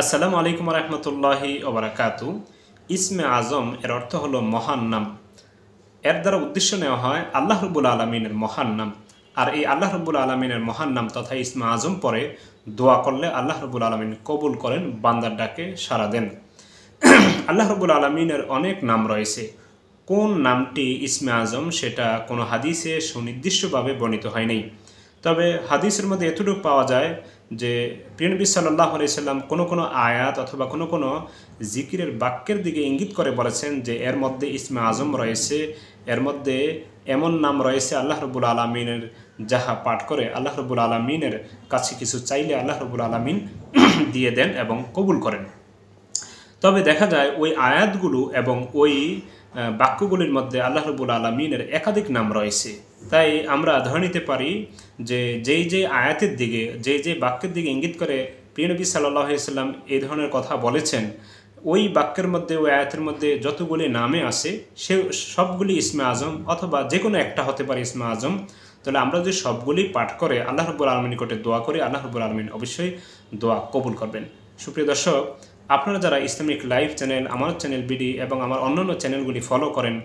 আসসালামু আলাইকুম রহমতুল্লাহি ওবরাকাতু। ইসমে আজম এর অর্থ হলো মহান নাম। এর দ্বারা উদ্দেশ্য নেওয়া হয় আল্লাহ রব্বুল আলমিনের মহান নাম। আর এই আল্লাহ রব্বুল আলমিনের মহান নাম তথা ইসমে আজম পরে দোয়া করলে আল্লাহ রব্বুল আলমিন কবুল করেন, বান্দার ডাকে সাড়া দেন। আল্লাহ রব্বুল আলমিনের অনেক নাম রয়েছে। কোন নামটি ইসমে আজম সেটা কোনো হাদিসে সুনির্দিষ্টভাবে বর্ণিত হয়নি। তবে হাদিসের মধ্যে এতটুকু পাওয়া যায় যে প্রিয় নবী সাল্লাল্লাহু আলাইহি সাল্লাম কোনো কোনো আয়াত অথবা কোনো কোনো জিকিরের বাক্যের দিকে ইঙ্গিত করে বলেছেন যে এর মধ্যে ইসমে আজম রয়েছে, এর মধ্যে এমন নাম রয়েছে আল্লাহ রব্বুল আলমিনের, যাহা পাঠ করে আল্লাহ রব্বুল আলমিনের কাছে কিছু চাইলে আল্লাহ রব্বুল আলমিন দিয়ে দেন এবং কবুল করেন। তবে দেখা যায় ওই আয়াতগুলো এবং ওই বাক্যগুলির মধ্যে আল্লাহ রব্বুল আলমিনের একাধিক নাম রয়েছে। তাই আমরা ধরে নিতে পারি যে যেই আয়াতের দিকে যেই বাক্যের দিকে ইঙ্গিত করে প্রিয় নবী সাল্লাল্লাহু আলাইহি সাল্লাম এই ধরনের কথা বলেছেন, ওই বাক্যের মধ্যে ওই আয়াতের মধ্যে যতগুলি নামে আসে সে সবগুলি ইসমে আজম অথবা যে কোনো একটা হতে পারে ইসমে আজম। তাহলে আমরা যদি সবগুলি পাঠ করে আল্লাহ রব্বুল আলমিনের নিকটে দোয়া করি, আল্লাহ রব্বুল আলমিন অবশ্যই দোয়া কবুল করবেন। সুপ্রিয় দর্শক, আপনারা যারা ইসলামিক লাইভ চ্যানেল, আমার চ্যানেল বিডি এবং আমার অন্যান্য চ্যানেলগুলি ফলো করেন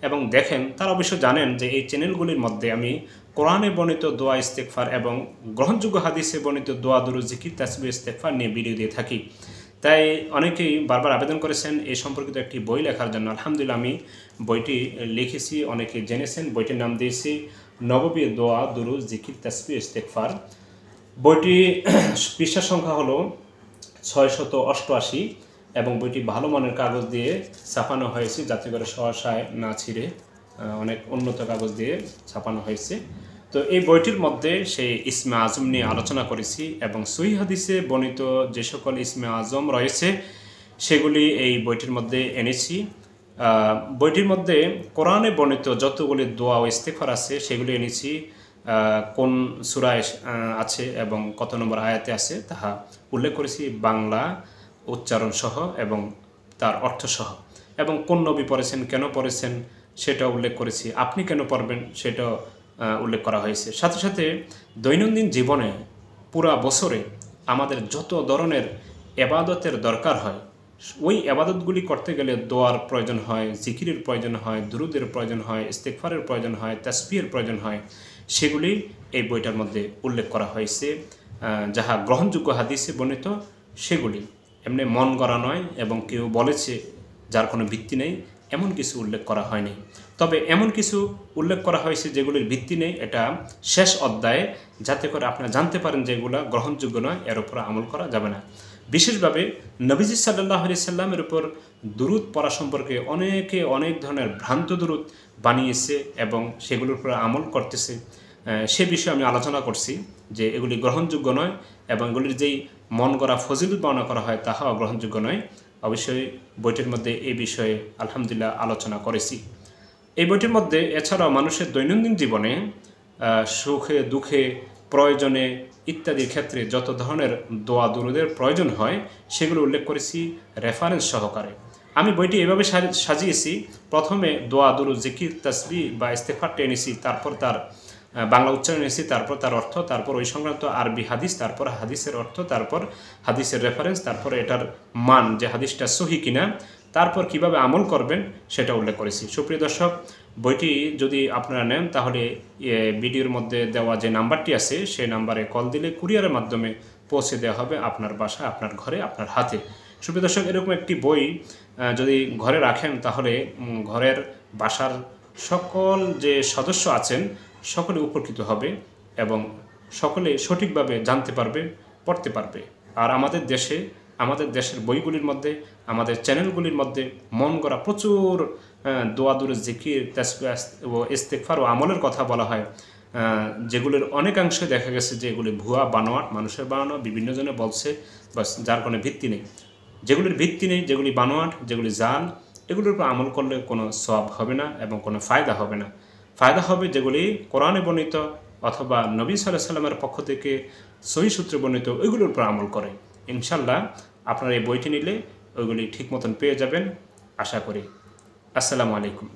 এবং দেখেন, তারা অবশ্য জানেন যে এই চ্যানেলগুলির মধ্যে আমি কোরআনে বর্ণিত দোয়া ইস্তেগফার এবং গ্রহণযোগ্য হাদিসে বর্ণিত দোয়া দুরূদ জিকির তাসবিহ ইস্তেগফার নিয়ে ভিডিও দিয়ে থাকি। তাই অনেকেই বারবার আবেদন করেছেন এই সম্পর্কিত একটি বই লেখার জন্য। আলহামদুলিল্লাহ আমি বইটি লিখেছি, অনেকে জেনেছেন। বইটির নাম দিয়েছি নববী দোয়া দুরূদ জিকির তাসবিহ ইস্তেগফার। বইটি পৃষ্ঠা সংখ্যা হলো 688 এবং বইটি ভালো মানের কাগজ দিয়ে ছাপানো হয়েছে, যাতে করে সহসায় না ছিঁড়ে, অনেক উন্নত কাগজ দিয়ে ছাপানো হয়েছে। তো এই বইটির মধ্যে সেই ইসমে আজম নিয়ে আলোচনা করেছি এবং সহিহ হাদিসে বর্ণিত যে সকল ইসমে আজম রয়েছে সেগুলি এই বইটির মধ্যে এনেছি। বইটির মধ্যে কোরআনে বর্ণিত যতগুলি দোয়া ও ইস্তেগফার আছে সেগুলি এনেছি, কোন সূরায় আছে এবং কত নম্বর আয়াতে আছে তাহা উল্লেখ করেছি, বাংলা উচ্চারণ সহ এবং তার অর্থ সহ, এবং কোন নবী পড়েছেন, কেন পড়েছেন সেটা উল্লেখ করেছি, আপনি কেন পড়বেন সেটাও উল্লেখ করা হয়েছে। সাথে সাথে দৈনন্দিন জীবনে পুরা বছরে আমাদের যত ধরনের এবাদতের দরকার হয়, ওই এবাদতগুলি করতে গেলে দোয়ার প্রয়োজন হয়, জিকিরের প্রয়োজন হয়, দুরুদের প্রয়োজন হয়, ইস্তেগফারের প্রয়োজন হয়, তাসবিহের প্রয়োজন হয়, সেগুলি এই বইটার মধ্যে উল্লেখ করা হয়েছে। যাহা গ্রহণযোগ্য হাদিসে বর্ণিত সেগুলি, এমনি মন গড়া নয় এবং কেউ বলেছে যার কোনো ভিত্তি নেই এমন কিছু উল্লেখ করা হয়নি। তবে এমন কিছু উল্লেখ করা হয়েছে যেগুলির ভিত্তি নেই, এটা শেষ অধ্যায়ে, যাতে করে আপনারা জানতে পারেন যে এগুলো গ্রহণযোগ্য নয়, এর উপর আমল করা যাবে না। বিশেষভাবে নবীজি সাল্লাল্লাহু আলাইহি সাল্লামের উপর দুরূদ পড়া সম্পর্কে অনেকে অনেক ধরনের ভ্রান্ত দুরূদ বানিয়েছে এবং সেগুলোর উপর আমল করতেছে। সে বিষয়ে আমি আলোচনা করছি যে এগুলি গ্রহণযোগ্য নয় এবং এগুলির যেই মন গড়া ফজিলত বর্ণনা করা হয় তাহাও গ্রহণযোগ্য নয়। অবশ্যই বইটির মধ্যে এই বিষয়ে আলহামদুলিল্লাহ আলোচনা করেছি। এই বইটির মধ্যে এছাড়াও মানুষের দৈনন্দিন জীবনে সুখে দুঃখে প্রয়োজনে ইত্যাদির ক্ষেত্রে যত ধরনের দোয়া দুরুদের প্রয়োজন হয় সেগুলো উল্লেখ করেছি রেফারেন্স সহকারে। আমি বইটি এভাবে সাজিয়েছি, প্রথমে দোয়া দুরুদ জিকির তাসবিহ বা ইস্তেগফারটা এনেছি, তারপর তার বাংলা উচ্চারণ এনেছি, তারপর তার অর্থ, তারপর ওই সংক্রান্ত আরবি হাদিস, তারপর হাদিসের অর্থ, তারপর হাদিসের রেফারেন্স, তারপর এটার মান যে হাদিসটা সহি কিনা, তারপর কিভাবে আমল করবেন সেটা উল্লেখ করেছি। সুপ্রিয় দর্শক, বইটি যদি আপনারা নেন তাহলে ভিডিওর মধ্যে দেওয়া যে নাম্বারটি আছে সেই নাম্বারে কল দিলে কুরিয়ারের মাধ্যমে পৌঁছে দেওয়া হবে আপনার বাসায়, আপনার ঘরে, আপনার হাতে। সুপ্রিয় দর্শক, এরকম একটি বই যদি ঘরে রাখেন তাহলে ঘরের বাসার সকল যে সদস্য আছেন সকলে উপকৃত হবে এবং সকলে সঠিকভাবে জানতে পারবে, পড়তে পারবে। আর আমাদের দেশের বইগুলির মধ্যে, আমাদের চ্যানেলগুলির মধ্যে মন গড়া প্রচুর দোয়া দুরূদ জিকির তাসবিহ ও ইস্তেগফার ও আমলের কথা বলা হয়, যেগুলির অনেকাংশে দেখা গেছে যে এগুলি ভুয়া, বানোয়াট, মানুষের বানানো, বিভিন্ন জনে বলছে, বাস, যার কোনো ভিত্তি নেই। যেগুলির ভিত্তি নেই, যেগুলি বানোয়াট, যেগুলি জাল, এগুলির উপর আমল করলে কোনো সওয়াব হবে না এবং কোনো ফায়দা হবে না। ফায়দা হবে যেগুলি কোরআনে বর্ণিত অথবা নবী সাল্লাল্লাহু আলাইহি সাল্লামের পক্ষ থেকে সহিহ সূত্রে বর্ণিত, ওইগুলোর উপর আমল করে। ইনশাল্লাহ আপনারা এই বইটি নিলে ওইগুলি ঠিক মতন পেয়ে যাবেন আশা করি। আসসালামু আলাইকুম।